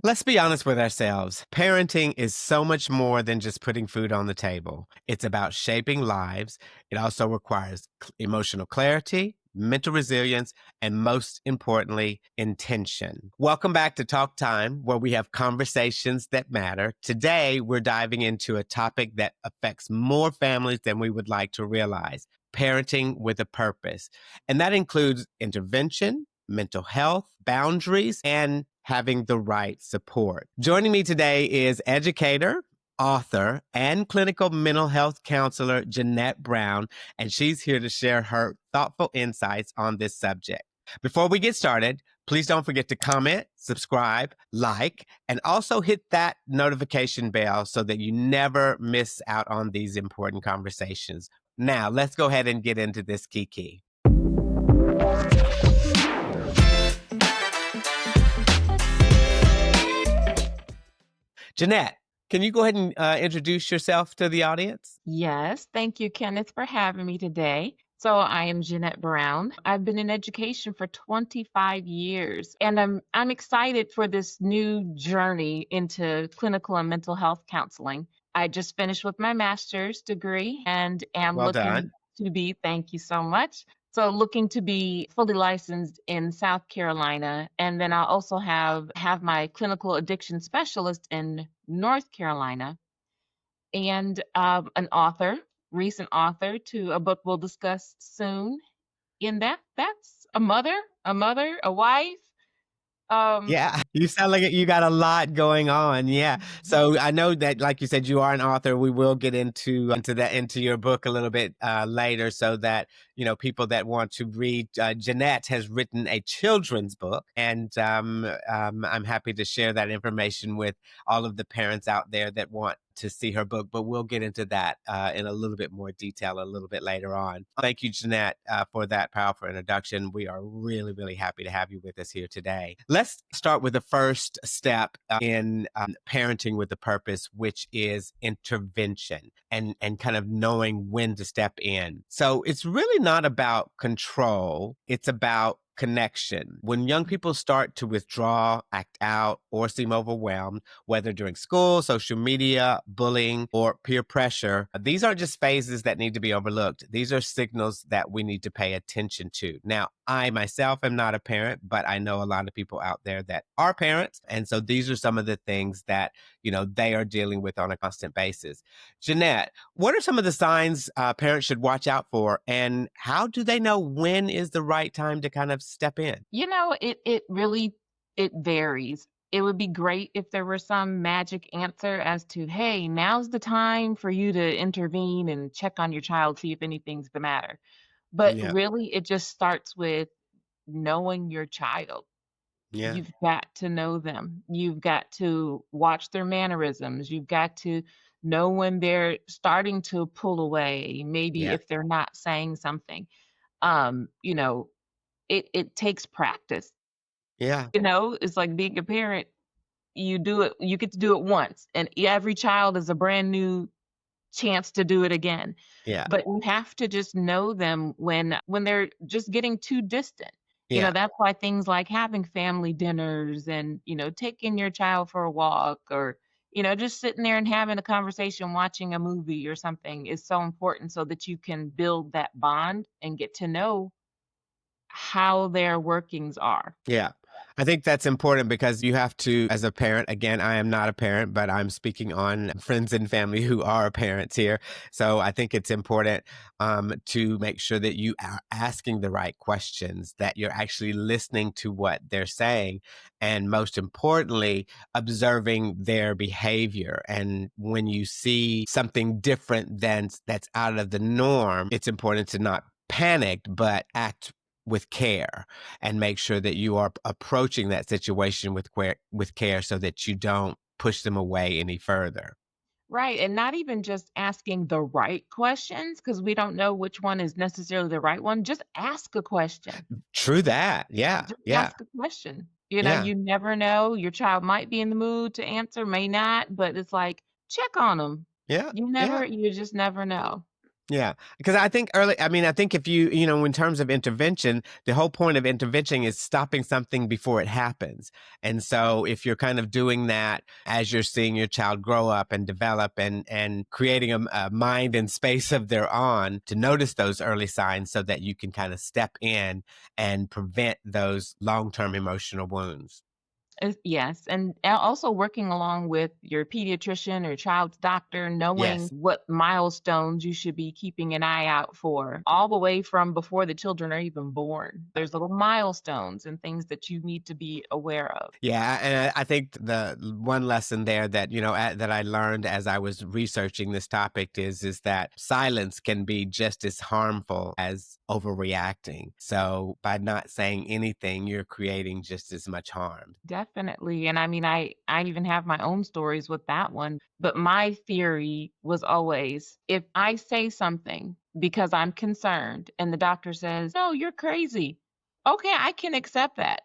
Let's be honest with ourselves. Parenting is so much more than just putting food on the table. It's about shaping lives. It also requires emotional clarity, mental resilience, and most importantly, intention. Welcome back to Talk Time, where we have conversations that matter. Today, we're diving into a topic that affects more families than we would like to realize: parenting with a purpose. And that includes intervention, mental health, boundaries, and having the right support. Joining me today is educator, author, and clinical mental health counselor, Ja'Net Brown, and she's here to share her thoughtful insights on this subject. Before we get started, please don't forget to comment, subscribe, like, and also hit that notification bell so that you never miss out on these important conversations. Now, let's go ahead and get into this Kiki. Ja'Net, can you go ahead and introduce yourself to the audience? Yes, thank you, Kenneth, for having me today. So I am Jeanette Brown. I've been in education for 25 years, and I'm excited for this new journey into clinical and mental health counseling. I just finished with my master's degree and am Well looking done. to be, thank you so much. So looking to be fully licensed in South Carolina, and then I also have my clinical addiction specialist in North Carolina and an author, recent author to a book we'll discuss soon. In that's a mother, a wife. Um, Yeah, you sound like you got a lot going on. Yeah. So I know that, like you said, you are an author. We will get into your book a little bit later, so that people that want to read. Jeanette has written a children's book, and I'm happy to share that information with all of the parents out there that want to see her book. But we'll get into that in a little bit more detail a little bit later on. Thank you, Jeanette, for that powerful introduction. We are really, really happy to have you with us here today. Let's start with the first step in parenting with a purpose, which is intervention and kind of knowing when to step in. So it's really not about control, it's about connection. When young people start to withdraw, act out, or seem overwhelmed, whether during school, social media, bullying, or peer pressure, these aren't just phases that need to be overlooked. These are signals that we need to pay attention to. Now, I myself am not a parent, but I know a lot of people out there that are parents. And so these are some of the things that, they are dealing with on a constant basis. Jeanette, what are some of the signs parents should watch out for, and how do they know when is the right time to kind of step in? it really it varies. It would be great if there were some magic answer as to, hey, now's the time for you to intervene and check on your child, see if anything's the matter. But Yeah, really, it just starts with knowing your child. yeah, You've got to know them. You've got to watch their mannerisms. You've got to know when they're starting to pull away, maybe yeah, if they're not saying something. Um, you know, it takes practice. yeah, It's like being a parent, you get to do it once, and every child is a brand new chance to do it again. yeah, But you have to just know them when they're just getting too distant. yeah. That's why things like having family dinners and, taking your child for a walk or, just sitting there and having a conversation, watching a movie or something is so important so that you can build that bond and get to know how their workings are. Yeah. I think that's important because you have to, as a parent, again, I am not a parent, but I'm speaking on friends and family who are parents here. So I think it's important to make sure that you are asking the right questions, that you're actually listening to what they're saying, and most importantly, observing their behavior. And when you see something different than that's out of the norm, it's important to not panic, but act with care and make sure that you are approaching that situation with care so that you don't push them away any further. Right, and not even just asking the right questions because we don't know which one is necessarily the right one. Just ask a question. True that. Yeah. Just Yeah. ask a question. Yeah. You never know. Your child might be in the mood to answer, may not, but it's like, check on them. Yeah. Yeah. You just never know. Yeah, because I think if in terms of intervention, the whole point of intervention is stopping something before it happens. And so if you're kind of doing that as you're seeing your child grow up and develop and creating a mind and space of their own to notice those early signs so that you can kind of step in and prevent those long-term emotional wounds. Yes, and also working along with your pediatrician or child's doctor, knowing Yes. what milestones you should be keeping an eye out for, all the way from before the children are even born. There's little milestones and things that you need to be aware of. Yeah, and I think the one lesson there that that I learned as I was researching this topic is that silence can be just as harmful as overreacting. So by not saying anything, you're creating just as much harm. Definitely. And I mean, I even have my own stories with that one, but my theory was always if I say something because I'm concerned and the doctor says, "No, you're crazy." Okay, I can accept that.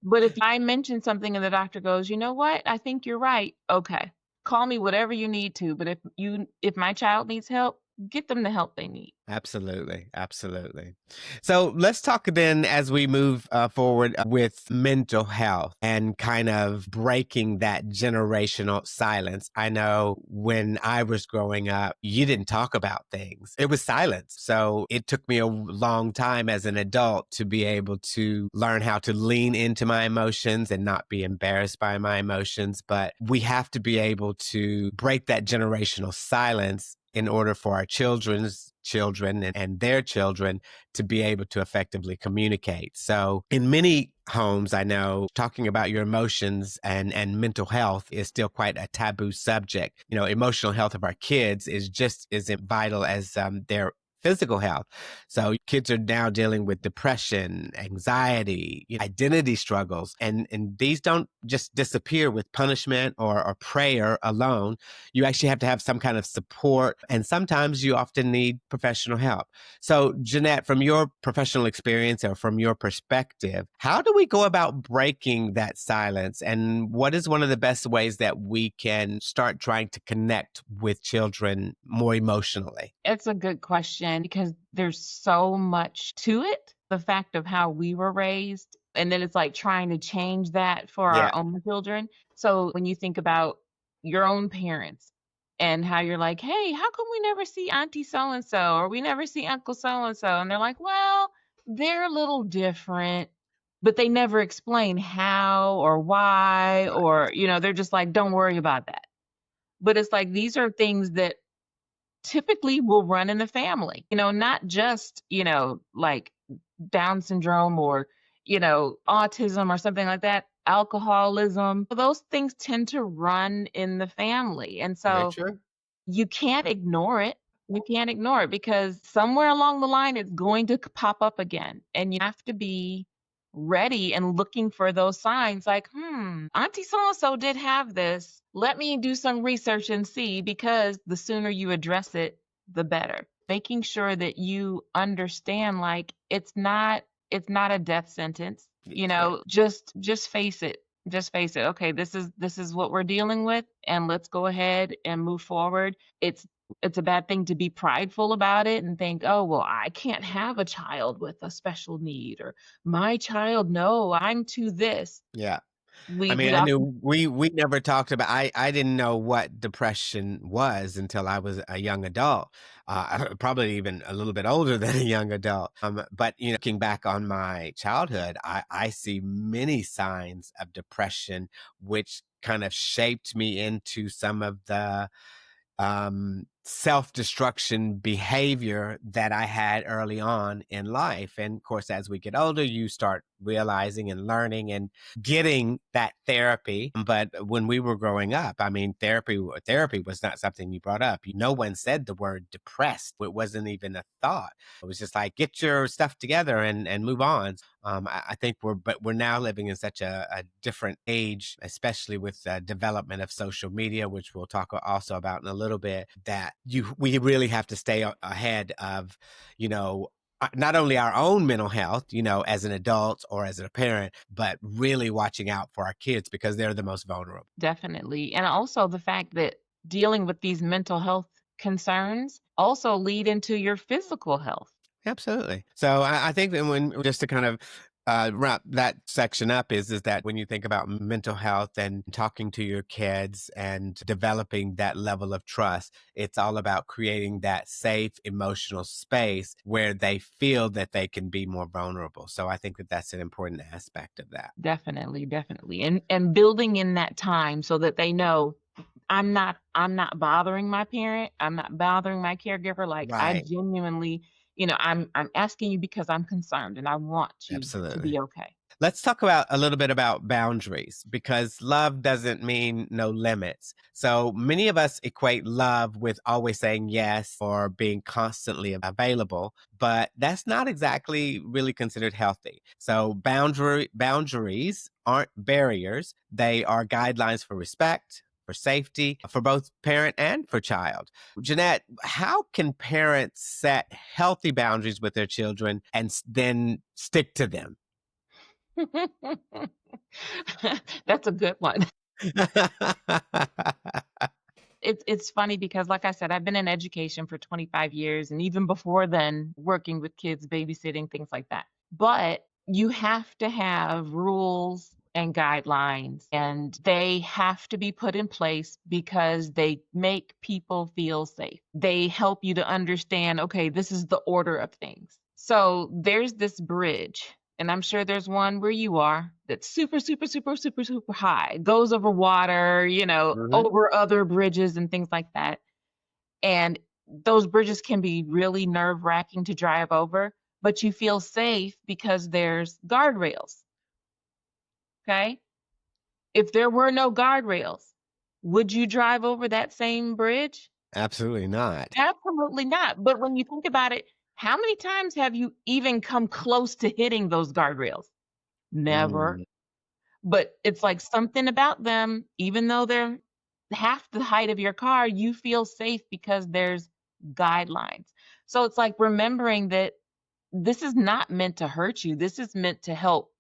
But if I mention something and the doctor goes, "You know what? I think you're right." Okay. Call me whatever you need to, but if my child needs help, get them the help they need. Absolutely, absolutely. So let's talk then as we move forward with mental health and kind of breaking that generational silence. I know when I was growing up, you didn't talk about things, it was silence. So it took me a long time as an adult to be able to learn how to lean into my emotions and not be embarrassed by my emotions. But we have to be able to break that generational silence in order for our children's children and their children to be able to effectively communicate. So, in many homes, I know talking about your emotions and mental health is still quite a taboo subject. Emotional health of our kids is just as vital as their physical health. So kids are now dealing with depression, anxiety, identity struggles, and these don't just disappear with punishment or prayer alone. You actually have to have some kind of support, and sometimes you often need professional help. So, Jeanette, from your professional experience or from your perspective, how do we go about breaking that silence? And what is one of the best ways that we can start trying to connect with children more emotionally? It's a good question because there's so much to it. The fact of how we were raised, and then it's like trying to change that for Yeah, our own children. So when you think about your own parents and how you're like, hey, how come we never see Auntie so and so or we never see Uncle so and so? And they're like, well, they're a little different, but they never explain how or why, right. or, they're just like, don't worry about that. But it's like these are things that typically will run in the family. Not just, like Down syndrome or, autism or something like that, alcoholism. Those things tend to run in the family. And Very so true. you can't ignore it. You can't ignore it because somewhere along the line it's going to pop up again. And you have to be ready and looking for those signs like, Auntie so and so did have this. Let me do some research and see because the sooner you address it, the better. Making sure that you understand like it's not a death sentence. Yeah. Just face it. Just face it. Okay, this is what we're dealing with and let's go ahead and move forward. It's a bad thing to be prideful about it and think, "Oh, well, I can't have a child with a special need," or "My child, no, I'm to this." Yeah. I We mean, we I often knew we never talked about I didn't know what depression was until I was a young adult, probably even a little bit older than a young adult. But looking back on my childhood, I see many signs of depression, which kind of shaped me into some of the self destruction behavior that I had early on in life. And of course, as we get older, you start realizing and learning and getting that therapy. But when we were growing up, I mean, therapy was not something you brought up. No one said the word depressed. It wasn't even a thought. It was just like get your stuff together and move on. I think we're now living in such a different age, especially with the development of social media, which we'll talk also about in a little bit. That we really have to stay ahead of, you know, not only our own mental health, as an adult or as a parent, but really watching out for our kids because they're the most vulnerable. definitely. And also the fact that dealing with these mental health concerns also lead into your physical health. Absolutely. So I think that when just to kind of wrap that section up is that when you think about mental health and talking to your kids and developing that level of trust, it's all about creating that safe emotional space where they feel that they can be more vulnerable. So I think that that's an important aspect of that. Definitely, definitely. And building in that time so that they know I'm not bothering my parent, I'm not bothering my caregiver, like, I Right. genuinely, I'm asking you because I'm concerned and I want you to Absolutely. be okay. Let's talk about a little bit about boundaries because love doesn't mean no limits. So many of us equate love with always saying yes or being constantly available, but that's not exactly really considered healthy. So boundaries aren't barriers, they are guidelines for respect, for safety, for both parent and for child. Jeanette, how can parents set healthy boundaries with their children and then stick to them? That's a good one. It's funny because, like I said, I've been in education for 25 years, and even before then, working with kids, babysitting, things like that. But you have to have rules and guidelines, and they have to be put in place because they make people feel safe. They help you to understand, okay, this is the order of things. So there's this bridge, and I'm sure there's one where you are that's super, super, super, super, super high, goes over water, Mhm. over other bridges and things like that. And those bridges can be really nerve-wracking to drive over, but you feel safe because there's guardrails, okay? If there were no guardrails, would you drive over that same bridge? Absolutely not. Absolutely not. But when you think about it, how many times have you even come close to hitting those guardrails? Never. Mm, But it's like something about them, even though they're half the height of your car, you feel safe because there's guidelines. So it's like remembering that this is not meant to hurt you. This is meant to help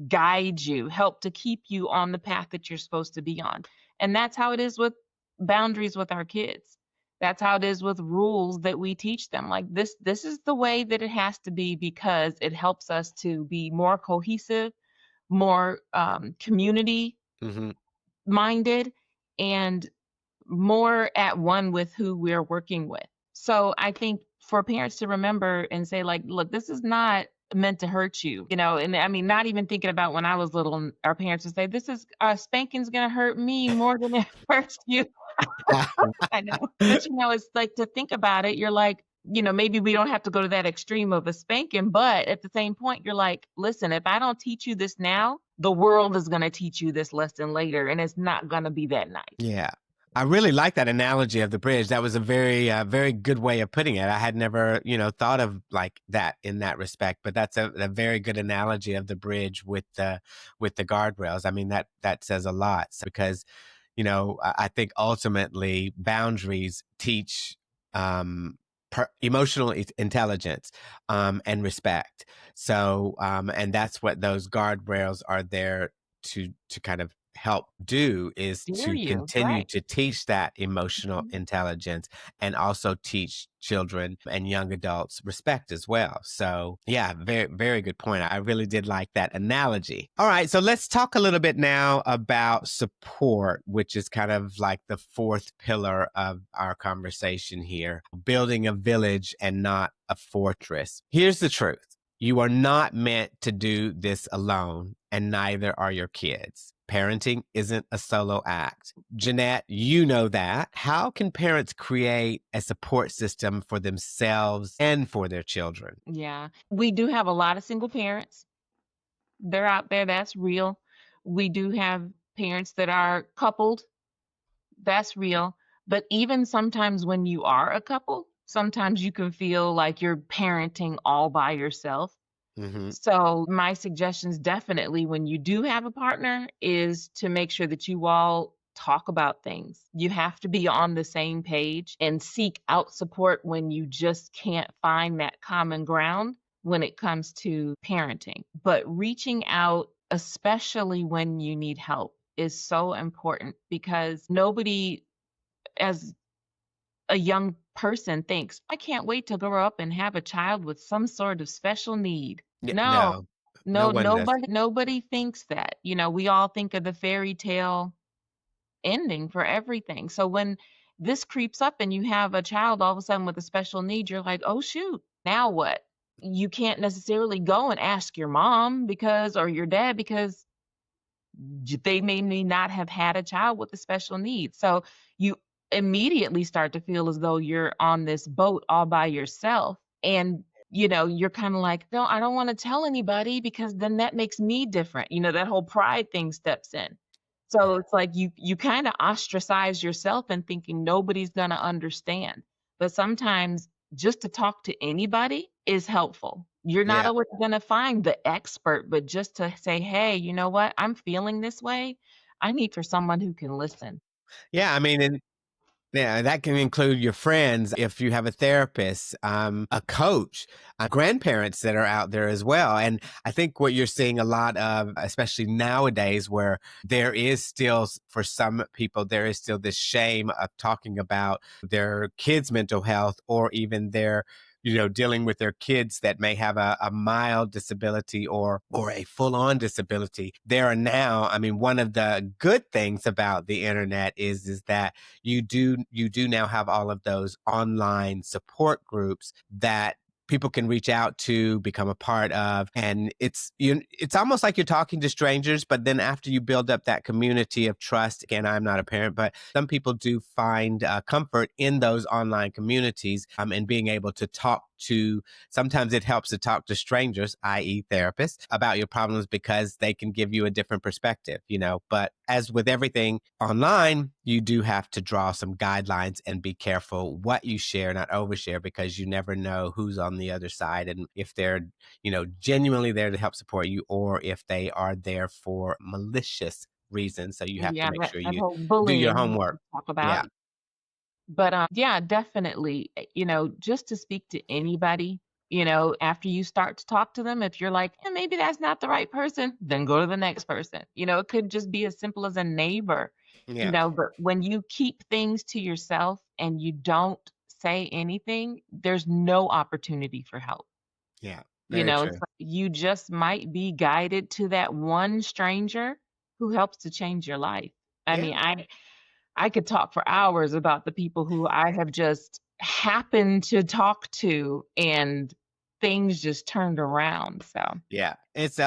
guide you, help to keep you on the path that you're supposed to be on. And that's how it is with boundaries with our kids. That's how it is with rules that we teach them. Like this is the way that it has to be because it helps us to be more cohesive, more community mhm. minded, and more at one with who we're working with. So I think for parents to remember and say, like, look, this is not meant to hurt you, and I mean, not even thinking about when I was little, and our parents would say, this is spanking's gonna hurt me more than it hurts you. I know. But it's like to think about it, you're like, maybe we don't have to go to that extreme of a spanking, but at the same point, you're like, listen, if I don't teach you this now, the world is going to teach you this lesson later, and it's not going to be that nice. Yeah. I really like that analogy of the bridge. That was a very good way of putting it. I had never, thought of like that in that respect, but that's a very good analogy of the bridge with the guardrails. I mean, that says a lot because, I think ultimately boundaries teach um, emotional intelligence and respect. So, and that's what those guardrails are there to kind of help do is Steer to you, continue right? to teach that emotional Mhm. intelligence and also teach children and young adults respect as well. So, yeah, very good point. I really did like that analogy. All right, so let's talk a little bit now about support, which is kind of like the fourth pillar of our conversation here, building a village and not a fortress. Here's the truth. You are not meant to do this alone, and neither are your kids. Parenting isn't a solo act. Jeanette, you know that. How can parents create a support system for themselves and for their children? Yeah. We do have a lot of single parents. They're out there. That's real. We do have parents that are coupled. That's real. But even sometimes when you are a couple, sometimes you can feel like you're parenting all by yourself. Hmm. So, my suggestions definitely when you do have a partner is to make sure that you all talk about things. You have to be on the same page and seek out support when you just can't find that common ground when it comes to parenting. But reaching out, especially when you need help, is so important because nobody, as a young person thinks, "I can't wait to grow up and have a child with some sort of special need." Yeah, No, no, no no, one does. nobody thinks that. We all think of the fairy tale ending for everything. So when this creeps up and you have a child all of a sudden with a special need, you're like, "Oh, shoot, now what?" You can't necessarily go and ask your mom or your dad because they may not have had a child with a special needs. So you immediately start to feel as though you're on this boat all by yourself. And, you're kind of like, no, I don't want to tell anybody because then that makes me different. That whole pride thing steps in. So it's like you kind of ostracize yourself and thinking nobody's gonna understand. But sometimes just to talk to anybody is helpful. You're not Yeah. always gonna find the expert, but just to say, "Hey, you know what? I'm feeling this way. I need for someone who can listen." Yeah, I mean, and yeah, that can include your friends, if you have a therapist, a coach, grandparents that are out there as well. And I think what you're seeing a lot of, especially nowadays, where there is still, for some people, there is still this shame of talking about their kids' mental health or even their dealing with their kids that may have a mild disability or a full-on disability. There are now, I mean, one of the good things about the internet is that you do now have all of those online support groups that people can reach out to, become a part of, and it's almost like you're talking to strangers. But then after you build up that community of trust, again, I'm not a parent, but some people do find comfort in those online communities, and being able to talk to. Sometimes it helps to talk to strangers, i.e., therapists, about your problems because they can give you a different perspective. But as with everything online, you do have to draw some guidelines and be careful what you share, not overshare, because you never know who's on the other side and if they're genuinely there to help support you or if they are there for malicious reasons. So you have to Yeah, make sure that you whole do your bullying we homework. talk about. Yeah. But, yeah, definitely, just to speak to anybody, after you start to talk to them, if you're like, maybe that's not the right person," then go to the next person. It could just be as simple as a neighbor, Yeah. but when you keep things to yourself and you don't say anything, there's no opportunity for help. Yeah. Very It's true. like you just might be guided to that one stranger who helps to change your life. I Yeah. mean, I could talk for hours about the people who I have just happened to talk to and things just turned around, so Yeah, it's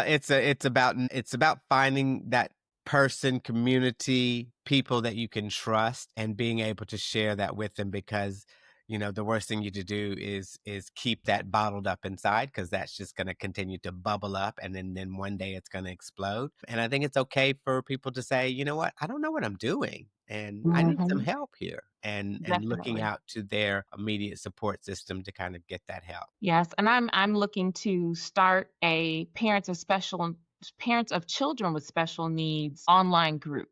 about finding that person, community, people that you can trust, and being able to share that with them because the worst thing you to do is keep that bottled up inside because that's just going to continue to bubble up and then one day it's going to explode. And I think it's okay for people to say, you know what, I don't know what I'm doing and I need some Mhm, help here and looking definitely. out to their immediate support system to kind of get that help. Yes, and I'm looking to start a parents of children with special needs online group,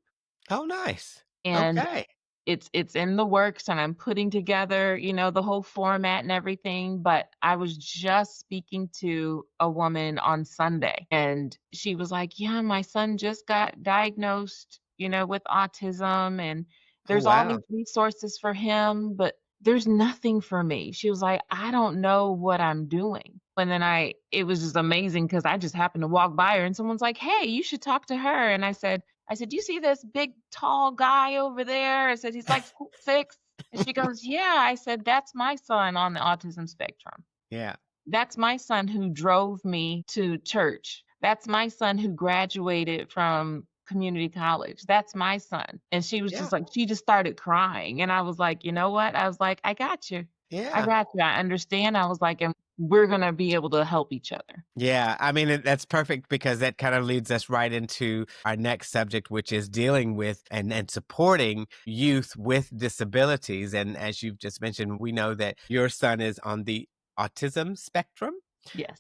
Oh, nice. and Okay. it's in the works and I'm putting together, the whole format and everything, but I was just speaking to a woman on Sunday and she was like, "Yeah, my son just got diagnosed, with autism and Oh, there's all wow. these resources for him, but there's nothing for me." She was like, "I don't know what I'm doing." And then it was just amazing because I just happened to walk by her and someone's like, "Hey, you should talk to her." And I said, "Do you see this big, tall guy over there?" I said, "He's like 6." And she goes, "Yeah." I said, "That's my son on the autism spectrum. Yeah. That's my son who drove me to church. That's my son who graduated from community college. That's my son." And she was Yeah. just like, she just started crying. And I was like, "You know what?" I was like, "I got you. I Yeah. got you. I understand." I was like, "And we're going to be able to help each other." Yeah. I mean, that's perfect because that kind of leads us right into our next subject, which is dealing with and supporting youth with disabilities. And as you've just mentioned, we know that your son is on the autism spectrum. Yes.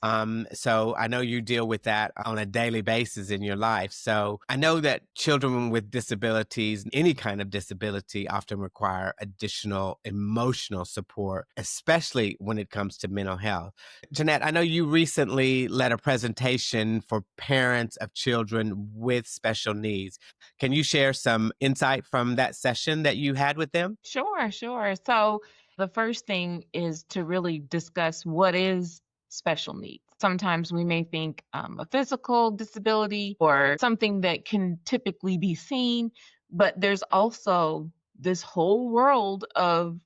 So I know you deal with that on a daily basis in your life. So I know that children with disabilities, any kind of disability, often require additional emotional support, especially when it comes to mental health. Jeanette, I know you recently led a presentation for parents of children with special needs. Can you share some insight from that session that you had with them? Sure, sure. So The first thing is to really discuss what is special needs. Sometimes we may think a physical disability or something that can typically be seen, but there's also this whole world of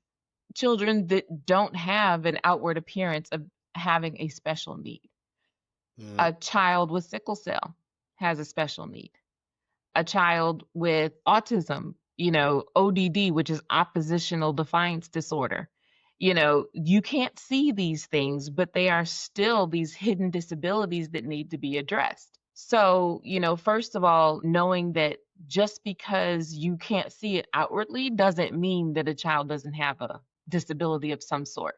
children that don't have an outward appearance of having a special need. Mm, A child with sickle cell has a special need. A child with autism, ODD, which is oppositional defiance disorder. You can't see these things, but they are still these hidden disabilities that need to be addressed. So, first of all, knowing that just because you can't see it outwardly doesn't mean that a child doesn't have a disability of some sort.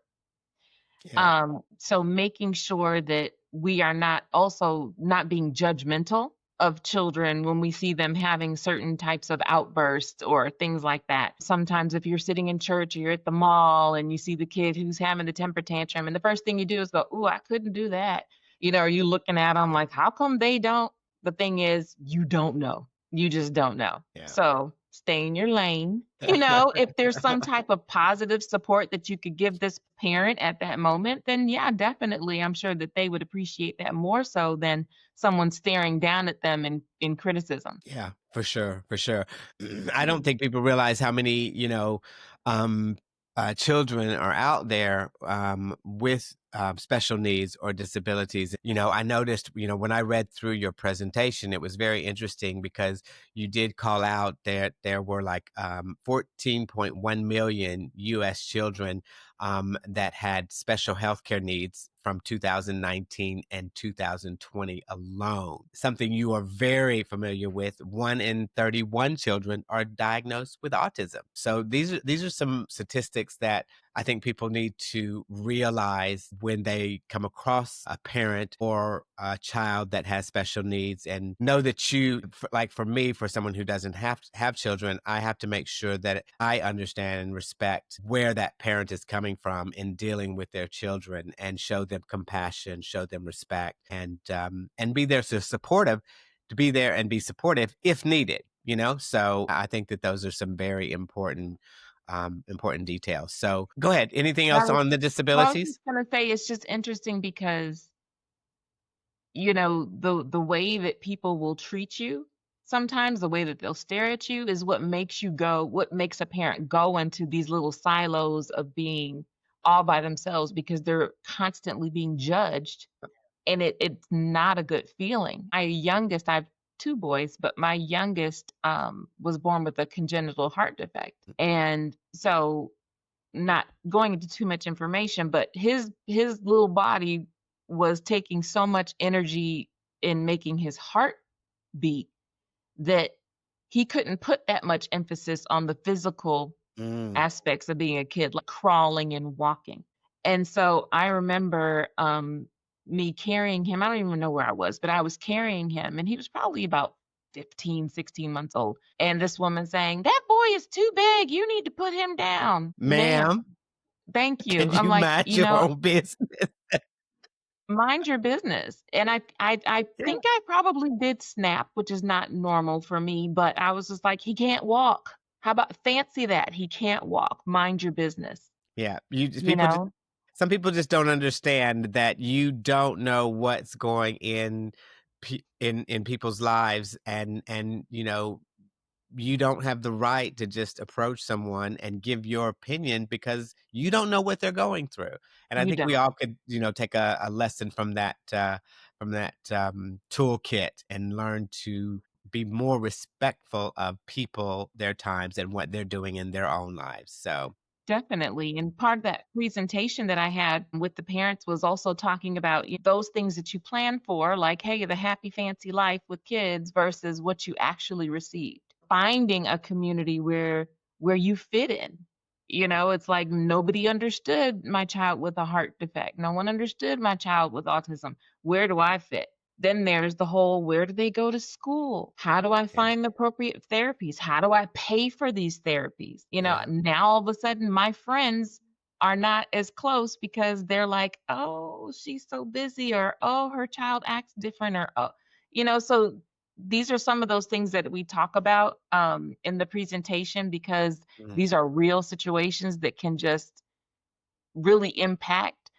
yeah, So making sure that we are not also not being judgmental of children when we see them having certain types of outbursts or things like that. Sometimes if you're sitting in church or you're at the mall and you see the kid who's having the temper tantrum, and the first thing you do is go, "Ooh, I couldn't do that." Are you looking at them like, "How come they don't?" The thing is, you don't know. You just don't know. yeah. So stay in your lane. If there's some type of positive support that you could give this parent at that moment, then yeah, definitely. I'm sure that they would appreciate that more so than someone staring down at them in criticism. Yeah, for sure, for sure. I don't think people realize how many, um, children are out there with special needs or disabilities. I noticed, when I read through your presentation, it was very interesting because you did call out that there were like 14.1 million US children that had special healthcare needs from 2019 and 2020 alone. Something you are very familiar with. 1 in 31 children are diagnosed with autism. So these are some statistics that I think people need to realize when they come across a parent or a child that has special needs, and know that like for me, for someone who doesn't have children, I have to make sure that I understand and respect where that parent is coming from in dealing with their children, and show them compassion, show them respect, and be there to be there and be supportive if needed. So I think that those are some very important details. So go ahead. Anything I else was on the well, I was disabilities? just gonna say it's just interesting because, the way that people will treat you, sometimes the way that they'll stare at you is what makes a parent go into these little silos of being all by themselves because they're constantly being judged, and it's not a good feeling. I have 2 boys, but my youngest, was born with a congenital heart defect, and so not going into too much information, but his little body was taking so much energy in making his heart beat that he couldn't put that much emphasis on the physical Mm, aspects of being a kid, like crawling and walking. And so I remember me carrying him. I don't even know where I was, but I was carrying him, and he was probably about 15, 16 months old. And this woman saying, "That boy is too big. You need to put him down." Ma'am, ma'am, thank you. can I'm you like, mind your own business? mind your business. And I Yeah. think I probably did snap, which is not normal for me, but I was just like, "He can't walk. How about fancy that? He can't walk. Mind your business." Yeah, you just You know? some people just don't understand that you don't know what's going in people's lives, and you don't have the right to just approach someone and give your opinion because you don't know what they're going through. And I You think we don't. all could, take a lesson from that toolkit, and learn to be more respectful of people, their times, and what they're doing in their own lives. So Definitely. And part of that presentation that I had with the parents was also talking about those things that you plan for, like, hey, the happy, fancy life with kids versus what you actually received. Finding a community where you fit in. It's like nobody understood my child with a heart defect. No one understood my child with autism. Where do I fit? Then there's the whole, where do they go to school? How do I yeah, find the appropriate therapies? How do I pay for these therapies? yeah, Now all of a sudden my friends are not as close because they're like, "Oh, she's so busy," or, "Oh, her child acts different," or, "Oh," so these are some of those things that we talk about in the presentation because mm, these are real situations that can just really impact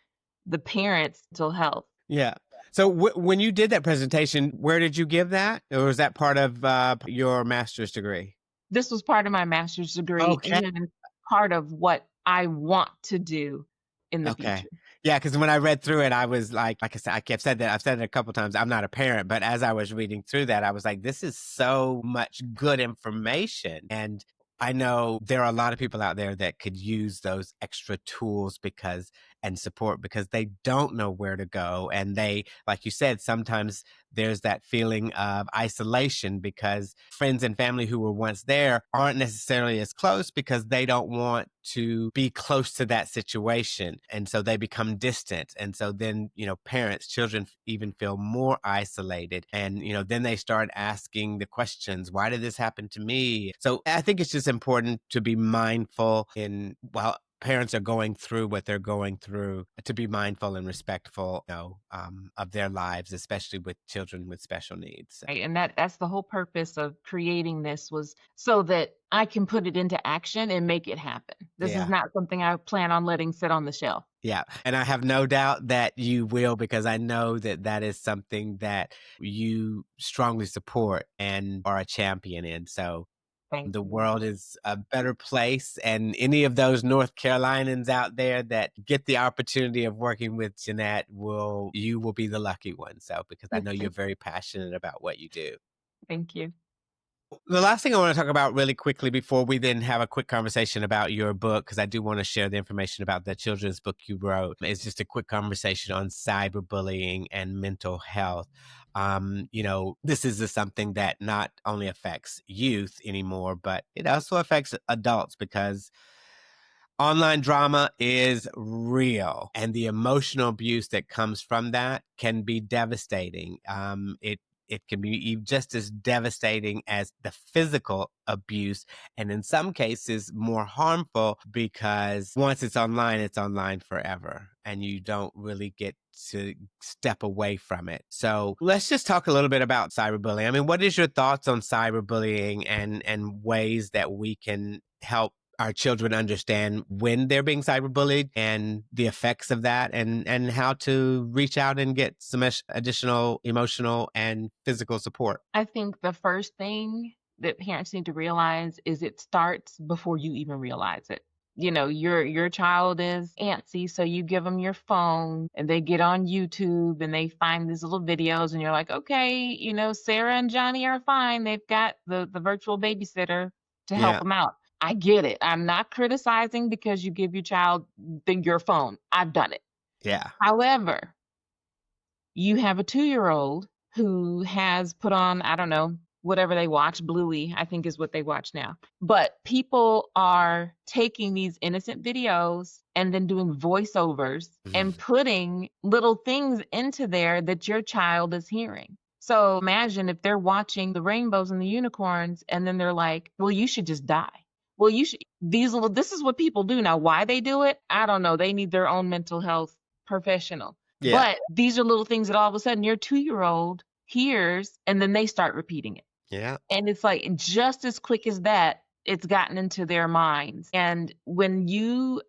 the parents' mental health. Yeah. So when you did that presentation, where did you give that? Or was that part of your master's degree? This was part of my master's degree Okay. and part of what I want to do in the Okay. future. Yeah, because when I read through it, I was like I said, I kept said that I've said it a couple times. I'm not a parent, but as I was reading through that, I was like, this is so much good information. And I know there are a lot of people out there that could use those extra tools because and support because they don't know where to go. And they, like you said, sometimes there's that feeling of isolation because friends and family who were once there aren't necessarily as close because they don't want to be close to that situation. And so they become distant. And so then, parents, children even feel more isolated. And, then they start asking the questions, why did this happen to me? So I think it's just important to be mindful while parents are going through what they're going through, to be mindful and respectful, of their lives, especially with children with special needs. So, Right? And that's the whole purpose of creating this was so that I can put it into action and make it happen. This is yeah. not something I plan on letting sit on the shelf. Yeah. And I have no doubt that you will, because I know that that is something that you strongly support and are a champion in. So Thank the you. world is a better place. And any of those North Carolinians out there that get the opportunity of working with Jeanette, you will be the lucky one. So, because I know you're very passionate about what you do. Thank you. The last thing I want to talk about really quickly before we then have a quick conversation about your book, because I do want to share the information about the children's book you wrote, is just a quick conversation on cyberbullying and mental health. This is something that not only affects youth anymore, but it also affects adults because online drama is real, and the emotional abuse that comes from that can be devastating. It can be just as devastating as the physical abuse, and in some cases more harmful because once it's online forever, and you don't really get to step away from it. So let's just talk a little bit about cyberbullying. I mean, what is your thoughts on cyberbullying and ways that we can help our children understand when they're being cyberbullied and the effects of that, and how to reach out and get some additional emotional and physical support? I think the first thing that parents need to realize is it starts before you even realize it. Your child is antsy, so you give them your phone and they get on YouTube and they find these little videos and you're like, okay, Sarah and Johnny are fine. They've got the virtual babysitter to help Yeah. them out. I get it. I'm not criticizing because you give your child your phone. I've done it. Yeah. However, you have a 2-year-old who has put on, I don't know, whatever they watch, Bluey, I think is what they watch now. But people are taking these innocent videos and then doing voiceovers and Mhm. putting little things into there that your child is hearing. So imagine if they're watching the rainbows and the unicorns and then they're like, well, you should just die. Well, this is what people do now. Why they do it, I don't know. They need their own mental health professional. Yeah. But these are little things that all of a sudden your 2-year-old hears, and then they start repeating it. Yeah. And it's like just as quick as that, it's gotten into their minds. And when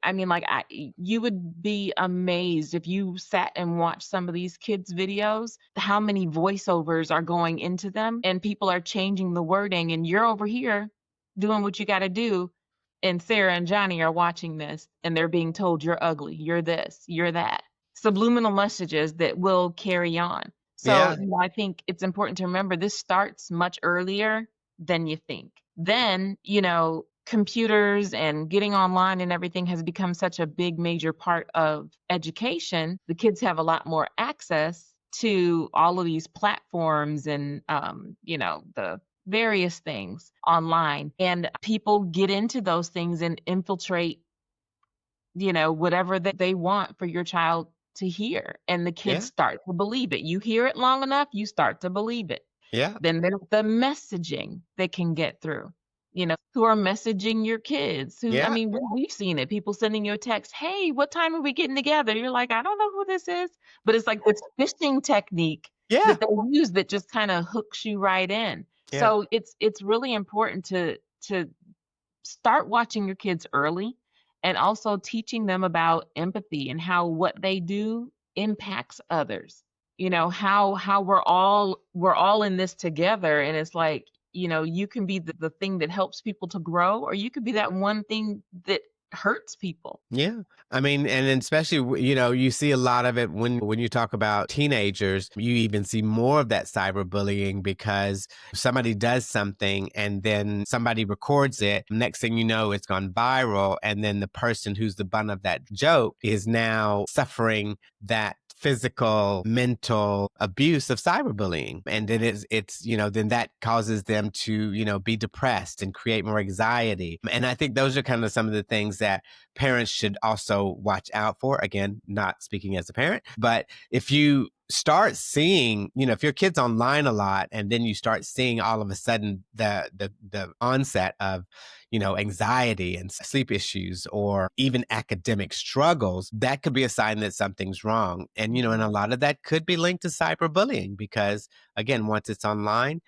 I mean, like, you would be amazed if you sat and watched some of these kids' videos, how many voiceovers are going into them, and people are changing the wording, and you're over here doing what you got to do. And Sarah and Johnny are watching this, and they're being told, you're ugly, you're this, you're that. Subliminal messages that will carry on. So, Yeah. I think it's important to remember this starts much earlier than you think. Then, computers and getting online and everything has become such a big major part of education. The kids have a lot more access to all of these platforms and the various things online. And people get into those things and infiltrate whatever that they want for your child to hear. And the kids Yeah. start to believe it. You hear it long enough, you start to believe it. Yeah. Then there's the messaging that can get through, who are messaging your kids. I Yeah. mean, we've seen it. People sending you a text, hey, what time are we getting together? You're like, I don't know who this is. But it's like this phishing technique Yeah. that they use that just kind of hooks you right in. Yeah. So it's really important to start watching your kids early and also teaching them about empathy and how what they do impacts others. You know, how we're all in this together, and it's like, you can be the thing that helps people to grow, or you could be that one thing that hurts people. Yeah. I mean, and then especially, you see a lot of it when you talk about teenagers, you even see more of that cyberbullying because somebody does something and then somebody records it. Next thing you know, it's gone viral. And then the person who's the butt of that joke is now suffering that physical, mental abuse of cyberbullying. And then then that causes them to, be depressed and create more anxiety. And I think those are kind of some of the things that parents should also watch out for. Again, not speaking as a parent, but if you start seeing, if your kid's online a lot and then you start seeing all of a sudden the onset of, anxiety and sleep issues or even academic struggles, that could be a sign that something's wrong. And a lot of that could be linked to cyberbullying because again, once it's online,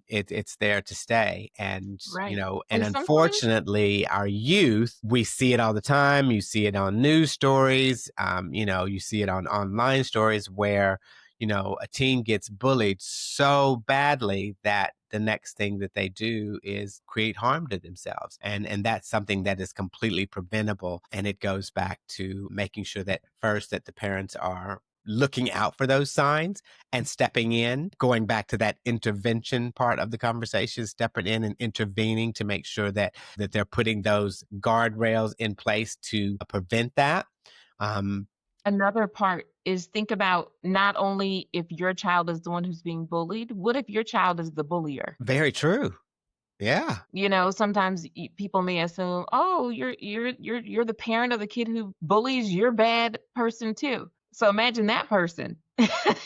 it's there to stay. And, Right. and And sometimes unfortunately, our youth, we see it all the time. You see it on news stories, you see it on online stories where, a teen gets bullied so badly that the next thing that they do is create harm to themselves. And that's something that is completely preventable. And it goes back to making sure that first that the parents are looking out for those signs and stepping in, going back to that intervention part of the conversation, stepping in and intervening to make sure that they're putting those guardrails in place to prevent that. Um, another part is, think about not only if your child is the one who's being bullied, what if your child is the bullier? Very true. Yeah. Sometimes people may assume, "Oh, you're the parent of the kid who bullies, you're bad person too." So imagine that person.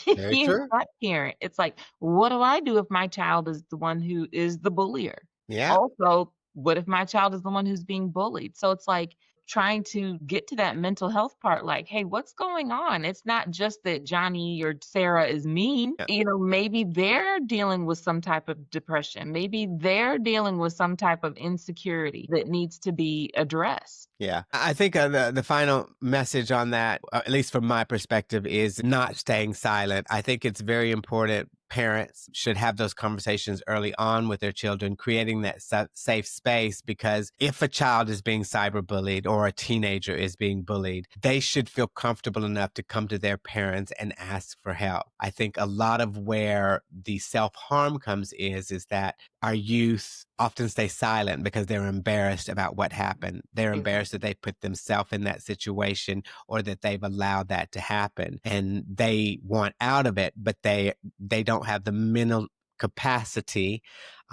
Very You, true. that parent. It's like, what do I do if my child is the one who is the bullier? Yeah. Also, what if my child is the one who's being bullied? So it's like trying to get to that mental health part, like, hey, what's going on? It's not just that Johnny or Sarah is mean. Yeah. Maybe they're dealing with some type of depression. Maybe they're dealing with some type of insecurity that needs to be addressed. Yeah. I think the final message on that, at least from my perspective, is not staying silent. I think it's very important. Parents should have those conversations early on with their children, creating that safe space. Because if a child is being cyberbullied or a teenager is being bullied, they should feel comfortable enough to come to their parents and ask for help. I think a lot of where the self harm comes is that our youth often stay silent because they're embarrassed about what happened. They're embarrassed that they put themselves in that situation or that they've allowed that to happen, and they want out of it, but they don't have the mental capacity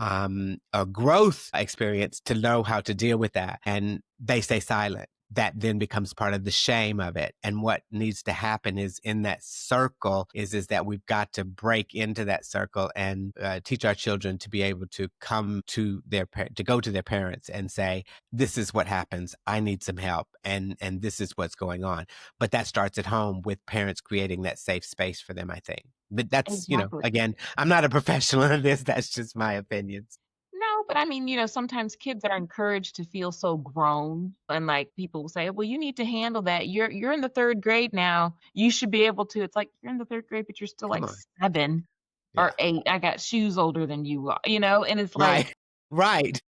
or growth experience to know how to deal with that, and they stay silent. That then becomes part of the shame of it. And what needs to happen is in that circle is that we've got to break into that circle and teach our children to be able to come to to go to their parents and say, this is what happens. I need some help. And this is what's going on. But that starts at home with parents creating that safe space for them, I think. But that's, Exactly. again, I'm not a professional in this. That's just my opinions. No, but I mean, sometimes kids are encouraged to feel so grown, and like people will say, "Well, you need to handle that. You're in the 3rd grade now. You should be able to." It's like, you're in the 3rd grade, but you're still Come like on. 7 Yeah. or 8. I got shoes older than you are, and it's like, Right. Right.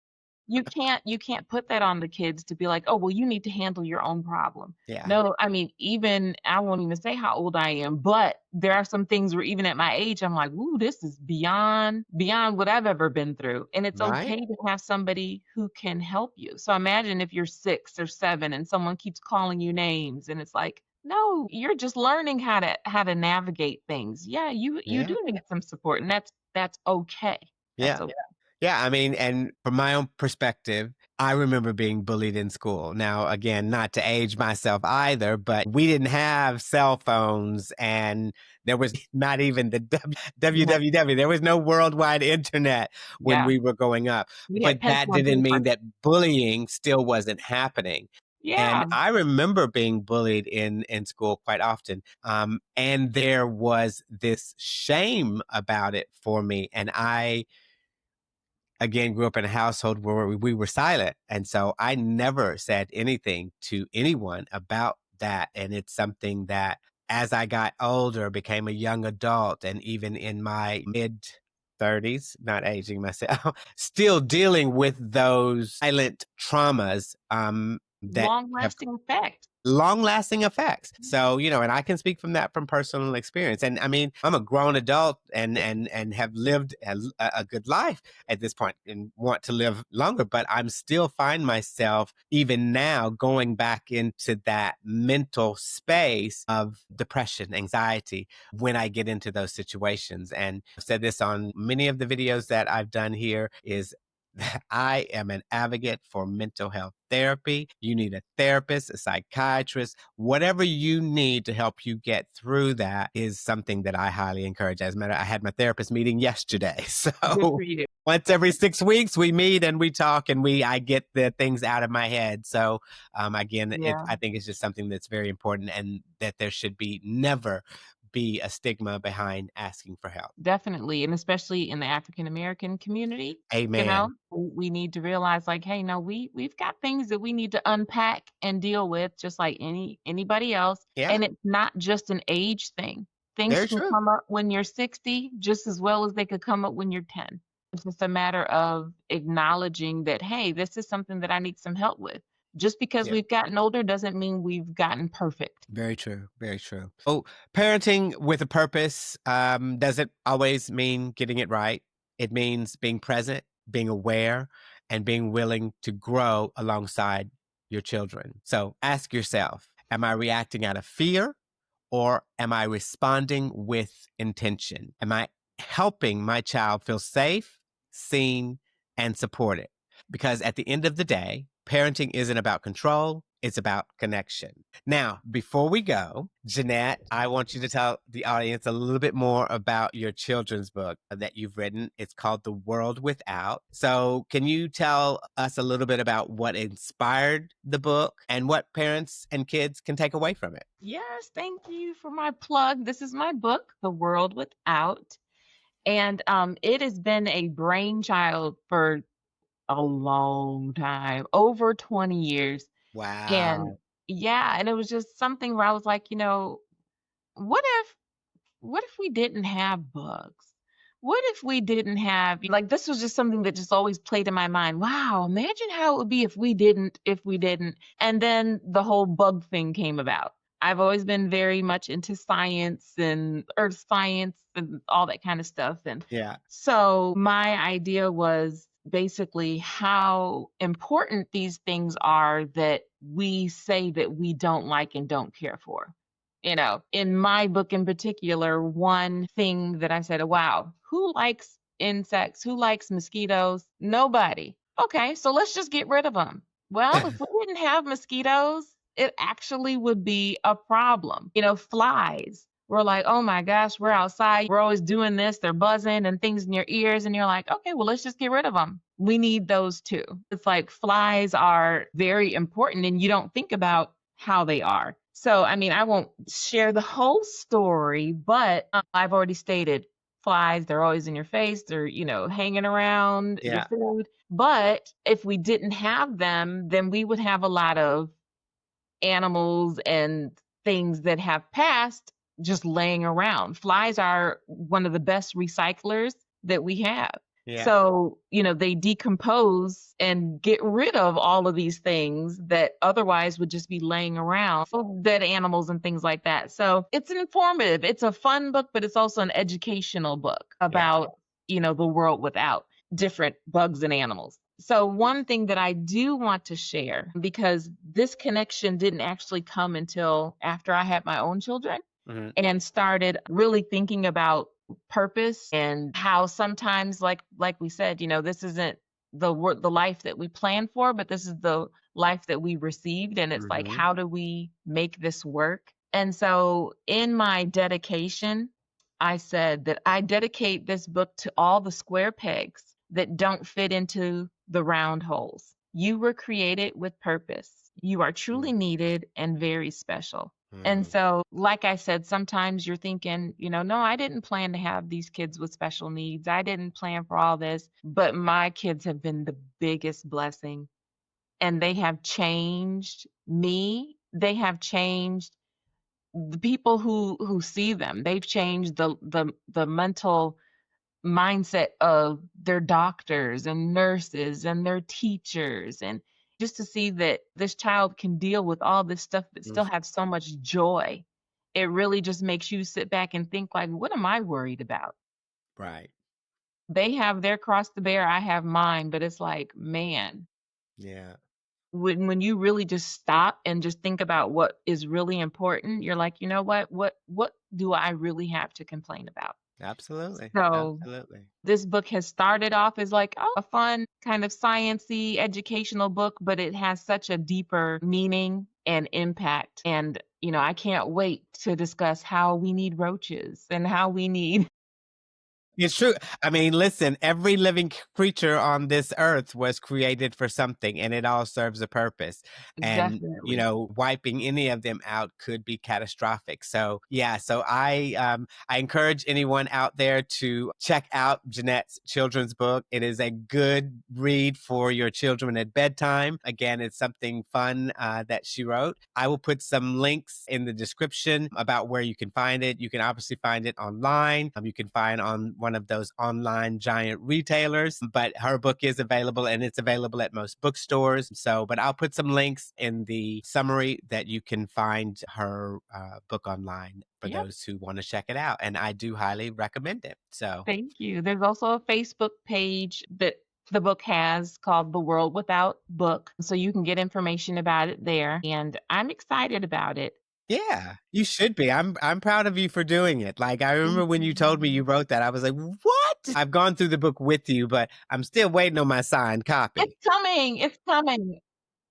you can't put that on the kids to be like, "Oh, well, you need to handle your own problem." Yeah. No, I mean, even I won't even say how old I am, but there are some things where even at my age, I'm like, "Ooh, this is beyond what I've ever been through." And it's Right. okay to have somebody who can help you. So imagine if you're 6 or 7 and someone keeps calling you names, and it's like, "No, you're just learning how to navigate things." Yeah, you Yeah. do need some support, and that's okay. That's Yeah. okay. Yeah, I mean, and from my own perspective, I remember being bullied in school. Now, again, not to age myself either, but we didn't have cell phones and there was not even the Yeah, www. There was no worldwide internet when yeah. we were growing up. We had But that pencil and didn't paper. mean that bullying still wasn't happening. And Yeah, I remember being bullied in school quite often. And there was this shame about it for me. And again, grew up in a household where we were silent. And so I never said anything to anyone about that. And it's something that as I got older, became a young adult, and even in my mid 30s, not aging myself, still dealing with those silent traumas that Long have lasting effect. long-lasting effects. So, and I can speak from that from personal experience. And I mean, I'm a grown adult and have lived a good life at this point and want to live longer, but I'm still find myself even now going back into that mental space of depression, anxiety when I get into those situations. And I've said this on many of the videos that I've done here is I am an advocate for mental health therapy. You need a therapist, a psychiatrist, whatever you need to help you get through that is something that I highly encourage. As a matter, I had my therapist meeting yesterday. Good for So you. once every 6 weeks, we meet and we talk and I get the things out of my head. So again, Yeah. I think it's just something that's very important, and that there should be never be a stigma behind asking for help. Definitely, and especially in the African American community, Amen. we need to realize like, hey, no, we've got things that we need to unpack and deal with just like anybody else. Yeah, And it's not just an age thing. Things very can true. come up when you're 60 just as well as they could come up when you're 10. It's just a matter of acknowledging that, hey, this is something that I need some help with. Just because Yeah. we've gotten older doesn't mean we've gotten perfect. Very true. Very true. Oh, parenting with a purpose doesn't always mean getting it right. It means being present, being aware, and being willing to grow alongside your children. So ask yourself, am I reacting out of fear, or am I responding with intention? Am I helping my child feel safe, seen, and supported? Because at the end of the day, parenting isn't about control, it's about connection. Now, before we go, Jeanette, I want you to tell the audience a little bit more about your children's book that you've written. It's called The World Without. So, can you tell us a little bit about what inspired the book and what parents and kids can take away from it? Yes, thank you for my plug. This is my book, The World Without. And it has been a brainchild for a long time, over 20 years. And Wow. yeah, and it was just something where I was like, what if what if we didn't have bugs? What if we didn't have like this was just something that just always played in my mind. Wow, imagine how it would be if we didn't. And then the whole bug thing came about. I've always been very much into science and earth science and all that kind of stuff. And Yeah. so my idea was basically how important these things are that we say that we don't like and don't care for. In my book in particular, one thing that I said, wow, who likes insects? Who likes mosquitoes? Nobody. Okay, so let's just get rid of them. Well, if we didn't have mosquitoes, it actually would be a problem. Flies. We're like, oh my gosh, we're outside. We're always doing this. They're buzzing and things in your ears. And you're like, okay, well, let's just get rid of them. We need those too. It's like flies are very important and you don't think about how they are. So, I mean, I won't share the whole story, but I've already stated flies, they're always in your face, they're, hanging around your Yeah. food. But if we didn't have them, then we would have a lot of animals and things that have passed just laying around. Flies are one of the best recyclers that we have. Yeah. So, they decompose and get rid of all of these things that otherwise would just be laying around, so dead animals and things like that. So it's informative. It's a fun book, but it's also an educational book Yeah. about, the world without different bugs and animals. So, one thing that I do want to share, because this connection didn't actually come until after I had my own children Mhm. and started really thinking about purpose and how sometimes like we said, this isn't the life that we planned for, but this is the life that we received, and it's like, Mhm. how do we make this work? And so in my dedication, I said that I dedicate this book to all the square pegs that don't fit into the round holes. You were created with purpose. You are truly needed and very special. And Mhm. so, like I said, sometimes you're thinking, no, I didn't plan to have these kids with special needs. I didn't plan for all this, but my kids have been the biggest blessing and they have changed me. They have changed the people who see them. They've changed the mental mindset of their doctors and nurses and their teachers, and just to see that this child can deal with all this stuff but Mm, still have so much joy, it really just makes you sit back and think like, what am I worried about? right. They have their cross to bear, I have mine, but it's like, man, Yeah. when you really just stop and just think about what is really important, you're like, you know what do I really have to complain about? Absolutely. So Absolutely. this book has started off as like, oh, a fun kind of science-y educational book, but it has such a deeper meaning and impact. And, I can't wait to discuss how we need roaches and how we need It's true. I mean, listen, every living creature on this earth was created for something and it all serves a purpose. And, definitely. wiping any of them out could be catastrophic. So, yeah, so I encourage anyone out there to check out Jeanette's children's book. It is a good read for your children at bedtime. Again, it's something fun that she wrote. I will put some links in the description about where you can find it. You can obviously find it online. You can find on one of those online giant retailers, but her book is available and it's available at most bookstores. So, but I'll put some links in the summary that you can find her book online for Yep. those who want to check it out. And I do highly recommend it. So, Thank you. There's also a Facebook page that the book has called The World Without Book. So you can get information about it there. And I'm excited about it. yeah, you should be. I'm proud of you for doing it. Like I remember Thank when you told me you. you wrote that, I was like, "What?" I've gone through the book with you, but I'm still waiting on my signed It's copy. coming. It's coming.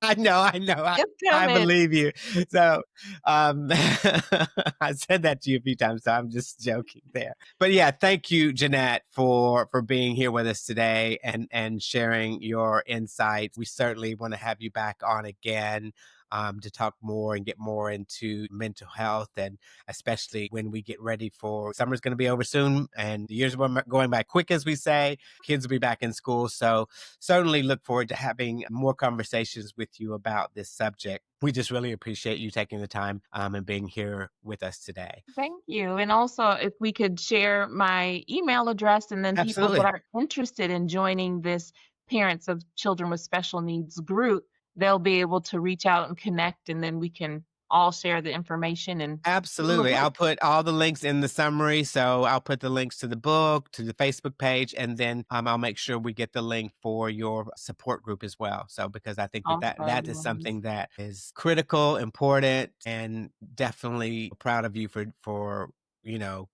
I know, I know. It's I coming. believe you. So, I said that to you a few times, so I'm just joking there. But yeah, thank you, Jeanette, for being here with us today and sharing your insights. We certainly want to have you back on again. To talk more and get more into mental health, and especially when we get ready for summer's going to be over soon, and the years are going by quick, as we say. Kids will be back in school, so certainly look forward to having more conversations with you about this subject. We just really appreciate you taking the time and being here with us today. Thank you. And also, if we could share my email address, and then people that Absolutely. are interested in joining this Parents of Children with Special Needs group, they'll be able to reach out and connect, and then we can all share the information and give them a Absolutely. I'll book. put all the links in the summary. So I'll put the links to the book, to the Facebook page, and then I'll make sure we get the link for your support group as well. So because I think that is Awesome. something that is critical, important, and definitely proud of you for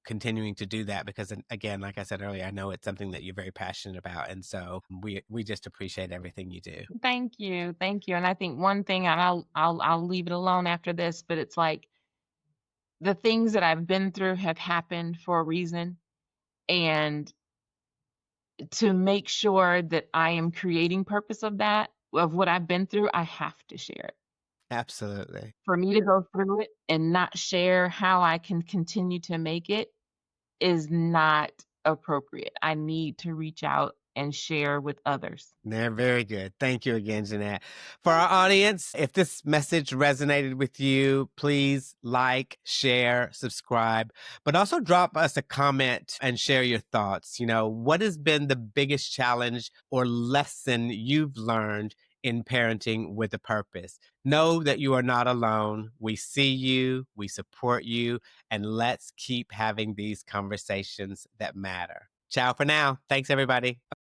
continuing to do that because again, like I said earlier, I know it's something that you're very passionate about, and so we just appreciate everything you do. Thank you. Thank you. And I think one thing, and I'll leave it alone after this, but it's like the things that I've been through have happened for a reason. And to make sure that I am creating purpose of what I've been through, I have to share it. Absolutely. For me to go through it and not share how I can continue to make it is not appropriate. I need to reach out and share with others. They're very good. Thank you again, Jeanette. For our audience, if this message resonated with you, please like, share, subscribe, but also drop us a comment and share your thoughts. What has been the biggest challenge or lesson you've learned in parenting with a purpose? Know that you are not alone. We see you, we support you, and let's keep having these conversations that matter. Ciao for now. Thanks, everybody.